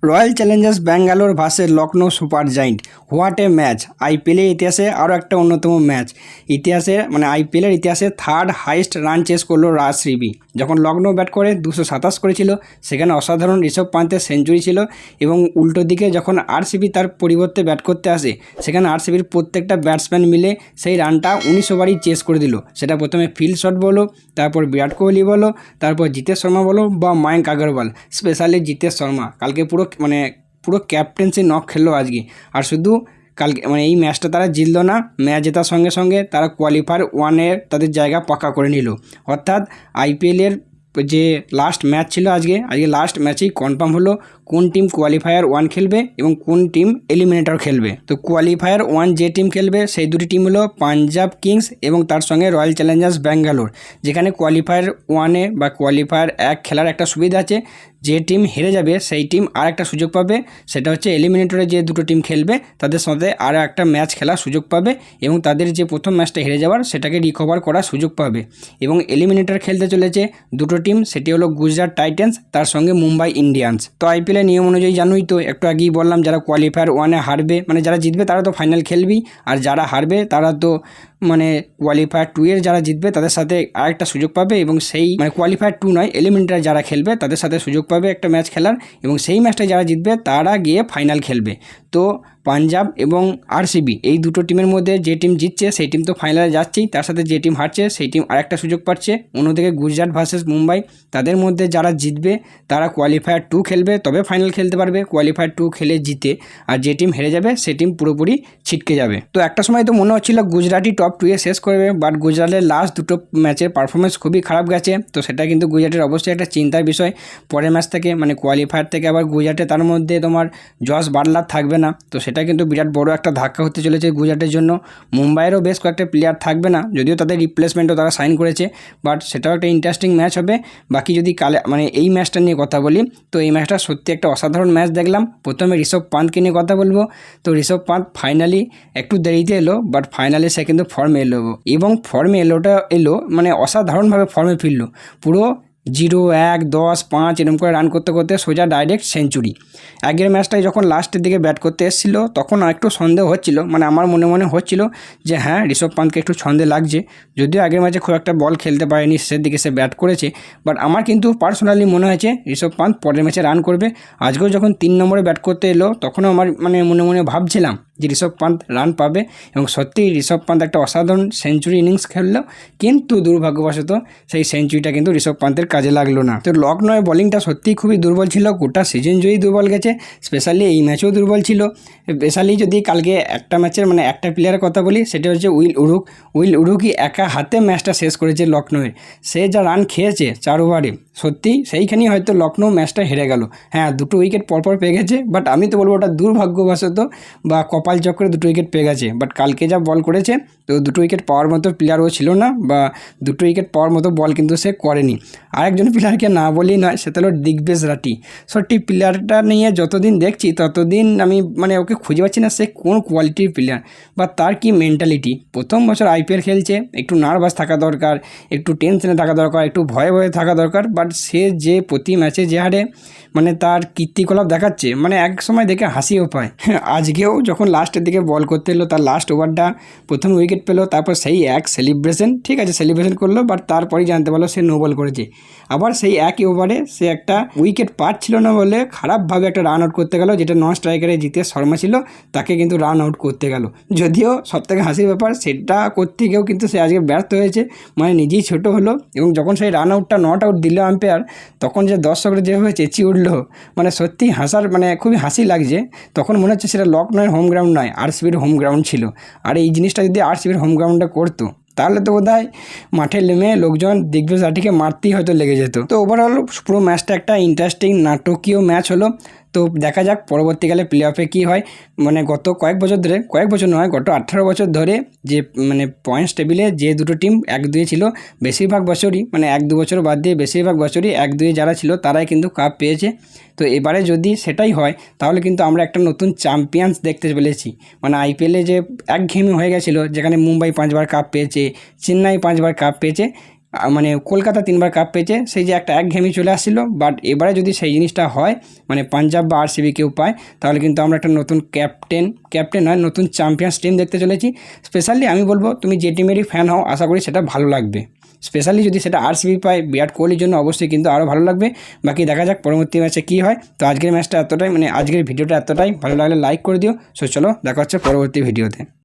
Royal Challengers Bangalore versus Lucknow super giant, what a match. আইপিএলের ইতিহাসে আরও একটা অন্যতম ম্যাচ। ইতিহাসের আইপিএলের ইতিহাসে থার্ড হাইয়েস্ট রান চেস করলো আরসিবি। যখন লখনৌ ব্যাট করে 227 করেছিল, সেখানে অসাধারণ ঋষভ পান্তের সেঞ্চুরি ছিল। এবং উল্টো দিকে যখন আরসিবি তার পরিবর্তে ব্যাট করতে আসে, সেখানে আরসিবির প্রত্যেকটা ব্যাটসম্যান মিলে সেই রানটা 19 ওভারই চেস করে দিল। সেটা প্রথমে ফিল শট বলো, তারপর বিরাট কোহলি বলো, তারপর জিতেশ শর্মা বলো বা মায়াঙ্ক আগরওয়াল। স্পেশালি জিতেশ শর্মা কালকে পুরো ক্যাপ্টেন্সি নক খেললো আজকে। আর শুধু কালকে এই ম্যাচটা তারা জিতলো না, ম্যাচ জেতার সঙ্গে সঙ্গে তারা কোয়ালিফায়ার 1-এ তাদের জায়গা পাকা করে নিল। অর্থাৎ আইপিএলের যে লাস্ট ম্যাচ ছিল আজকে লাস্ট ম্যাচেই কনফার্ম হলো কোন টিম কোয়ালিফায়ার 1 খেলবে এবং কোন টিম এলিমিনেটর খেলবে। তো কোয়ালিফায়ার 1 যে টিম খেলবে সেই দুটি টিম হলো পাঞ্জাব কিংস এবং তার সঙ্গে রয়্যাল চ্যালেঞ্জার্স ব্যাঙ্গালোর। যেখানে কোয়ালিফায়ার 1-এ বা কোয়ালিফায়ার 1 খেলার একটা সুবিধা আছে, যে টিম হেরে যাবে সেই টিম আর একটা সুযোগ পাবে, সেটা হচ্ছে এলিমিনেটরে যে দুটো টিম খেলবে তাদের সাথে আর একটা ম্যাচ খেলার সুযোগ পাবে এবং তাদের যে প্রথম ম্যাচটা হেরে যাওয়ার সেটাকে রিকভার করার সুযোগ পাবে। এবং এলিমিনেটর খেলতে চলেছে দুটো টিম, সেটি হলো গুজরাট টাইটান্স তার সঙ্গে মুম্বাই ইন্ডিয়ান্স। তো আইপিএলের নিয়ম অনুযায়ী জানোই তো, একটু আগেই বললাম, যারা কোয়ালিফায়ার 1-এ হারবে যারা জিতবে তারা তো ফাইনাল খেলবেই, আর যারা হারবে তারা তো কোয়ালিফায়ার 2-এর যারা জিতবে তাদের সাথে আরেকটা সুযোগ পাবে এবং সেই কোয়ালিফায়ার 2 নয়, এলিমিনেটর যারা খেলবে তাদের সাথে সুযোগ পাবে একটা ম্যাচ খেলার এবং সেই ম্যাচটা যারা জিতবে তারা গিয়ে ফাইনাল খেলবে। তো পাঞ্জাব এবং আরসিবি এই দুটো টিমের মধ্যে যে টিম জিতছে সেই টিম তো ফাইনালে যাচ্ছেই, তার সাথে যে টিম হারছে সেই টিম আরেকটা সুযোগ পাচ্ছে। অন্যদিকে গুজরাট ভার্সেস মুম্বাই, তাদের মধ্যে যারা জিতবে তারা কোয়ালিফায়ার 2 খেলবে, তবে ফাইনাল খেলতে পারবে। কোয়ালিফায়ার 2 খেলে জিতে আর যে টিম হেরে যাবে সে টিম পুরোপুরি ছিটকে যাবে। তো একটা সময় তো মনে হচ্ছিল গুজরাটই টপ 2-এ শেষ করবে, বাট গুজরাটের লাস্ট দুটো ম্যাচের পারফরমেন্স খুবই খারাপ গেছে। তো সেটা কিন্তু গুজরাটের অবশ্যই একটা চিন্তার বিষয়। পরের ম্যাচ থেকে কোয়ালিফায়ার থেকে আবার গুজরাটে তার মধ্যে তোমার জস বাটলার থাকবে না, তো সেটা কিন্তু বিরাট বড় একটা ধাক্কা হতে চলেছে গুজরাটের জন্য। মুম্বাইয়েরও বেশ কয়েকটা প্লেয়ার থাকবে না, যদিও তাদের রিপ্লেসমেন্টও তারা সাইন করেছে, বাট সেটাও একটা ইন্টারেস্টিং ম্যাচ হবে। বাকি যদি এই ম্যাচটা নিয়ে কথা বলি, তো এই ম্যাচটা সত্যি একটা অসাধারণ ম্যাচ দেখলাম। প্রথমে ঋষভ পান্তকে নিয়ে কথা বলবো। তো ঋষভ পান্ত ফাইনালি একটু দেরিতে এলো, বাট ফাইনালি সে কিন্তু ফর্মে এলো এবং ফর্মে এলো অসাধারণভাবে ফর্মে ফিরল। পুরো 0, 1, 10, 5 এরকম করে রান করতে করতে সোজা ডাইরেক্ট সেঞ্চুরি। আগের ম্যাচটায় যখন লাস্টের দিকে ব্যাট করতে এসেছিল তখন একটু সন্দেহ হচ্ছিল, আমার মনে হচ্ছিল যে হ্যাঁ ঋষভ পান্তকে একটু সন্দেহ লাগছে, যদিও আগের ম্যাচে খুব একটা বল খেলতে পারেনি, শেষের দিকে সে ব্যাট করেছে। বাট আমার কিন্তু পার্সোনালি মনে হয়েছে ঋষভ পান্ত পরের ম্যাচে রান করবে। আজকেও যখন 3 নম্বরে ব্যাট করতে এলো তখনও আমার মনে ভাবছিলাম যে ঋষভ পান্ত রান পাবে এবং সত্যিই ঋষভ পান্ত একটা অসাধারণ সেঞ্চুরি ইনিংস খেললো, কিন্তু দুর্ভাগ্যবশত সেই সেঞ্চুরিটা কিন্তু ঋষভ পান্তের কাজে লাগলো না। তো লখনৌয়ের বোলিংটা সত্যিই খুবই দুর্বল ছিল, গোটা সিজন জয়ী দুর্বল গেছে, স্পেশালি এই ম্যাচেও দুর্বল ছিল। স্পেশালি যদি কালকে একটা ম্যাচের একটা প্লেয়ারের কথা বলি, সেটা হচ্ছে উইল উরুকি একা হাতে ম্যাচটা শেষ করেছে লখনৌয়ের। সে যা রান খেয়েছে 4 ওভারে, সত্যি সেইখানেই হয়তো লখনৌ ম্যাচটা হেরে গেল। হ্যাঁ, 2টো উইকেট পরপর পেয়ে গেছে, বাট আমি তো বলবো ওটা দুর্ভাগ্যবশত বা কপাল চক্রে 2টো উইকেট পেয়ে গেছে। বাট কালকে যা বল করেছে, তো 2টো উইকেট পাওয়ার মতো প্লেয়ারও ছিল না, বা 2টো উইকেট পাওয়ার মতো বল কিন্তু সে করেনি। আরেকজন প্লেয়ারকে না বলেই নয়, সেটা হলো দিগ্বেশ রাঠি। সত্যি প্লেয়ারটা নিয়ে যতদিন দেখছি ততদিন আমি ওকে খুঁজে পাচ্ছি না সে কোন কোয়ালিটির প্লেয়ার বা তার কি মেন্টালিটি। প্রথম বছর আইপিএল খেলছে, একটু নার্ভাস থাকা দরকার, একটু টেনশনে থাকা দরকার, একটু ভয়ে থাকা দরকার। বাট সে যে প্রতি ম্যাচে যে হারে তার কীর্তিকলাপ দেখাচ্ছে, এক সময় দেখে হাসিও পায়। আজকেও যখন লাস্টের দিকে বল করতে এলো, তার লাস্ট ওভারটা প্রথম উইকেট পেলো, তারপর সেই সেলিব্রেশন, ঠিক আছে সেলিব্রেশন করলো, বাট তারপরেই জানতে পারলো সে নো বল করেছে। আবার সেই একই ওভারে সে একটা উইকেট পাচ্ছিল না বলে খারাপভাবে একটা রান আউট করতে গেল, যেটা নন স্ট্রাইকারে জিতেশ শর্মা ছিল, তাকে কিন্তু রান আউট করতে গেল। যদিও সবথেকে হাসির ব্যাপার, সেটা করতে গিয়েও কিন্তু সে আজকে ব্যর্থ হয়েছে, নিজেই ছোট হলো। এবং যখন সেই রান আউটটা নট আউট দিল আম্পায়ার, তখন যে দর্শকরা যেভাবে চেঁচিয়ে উঠলো, সত্যি হাসার খুবই হাসি লাগছে। তখন মনে হচ্ছে সেটা লখনৌয়ের হোম গ্রাউন্ড নয়, আরসিবির হোম গ্রাউন্ড ছিল। আর এই জিনিসটা যদি আরসিবির হোম গ্রাউন্ডে করতো, তাহলে তো বোধহয় মাঠে নেমে লোকজন দিগ্বেশ রাঠিকে মারতেই হয়তো লেগে যেত। তো ওভারঅল পুরো ম্যাচটা একটা ইন্টারেস্টিং নাটকীয় ম্যাচ হলো। তো দেখা যাক পরবর্তীকালে প্লে অফে কী হয়। গত কয়েক বছর নয়, গত 18 বছর ধরে যে পয়েন্টস টেবিলে যে দুটো টিম 1-2 ছিল, বেশিরভাগ বছরই 1-2 বছর বাদ দিয়ে বেশিরভাগ বছরই 1-2 যারা ছিল তারাই কিন্তু কাপ পেয়েছে। তো এবারে যদি সেটাই হয় তাহলে কিন্তু আমরা একটা নতুন চ্যাম্পিয়ন্স দেখতে চলেছি। আইপিএলে যে একঘেয়েমি হয়ে গেছিলো, যেখানে মুম্বাই 5বার কাপ পেয়েছে, চেন্নাই 5বার কাপ পেয়েছে, মানে কলকাতা 3বার কাপ পেয়েছে, সেই যে একটা একঘেয়েমি চলে আসছিলো। বাট এবারে যদি সেই জিনিসটা হয়, মানে পাঞ্জাব বা আরসিবি কেউ পায়, তাহলে কিন্তু আমরা একটা নতুন ক্যাপ্টেন নয়, নতুন চ্যাম্পিয়ন্স টিম দেখতে চলেছি। স্পেশালি আমি বলবো, তুমি যে টিমেরই ফ্যান হও, আশা করি সেটা ভালো লাগবে। স্পেশালি যদি সেটা আরসিবি পায় বিরাট কোহলির জন্য, অবশ্যই কিন্তু আরও ভালো লাগবে। বাকি দেখা যাক পরবর্তী ম্যাচে কী হয়। তো আজকের ম্যাচটা এতটাই, মানে আজকের ভিডিওটা এতটাই, ভালো লাগলে লাইক করে দিও। সো চলো, দেখা হচ্ছে পরবর্তী ভিডিওতে।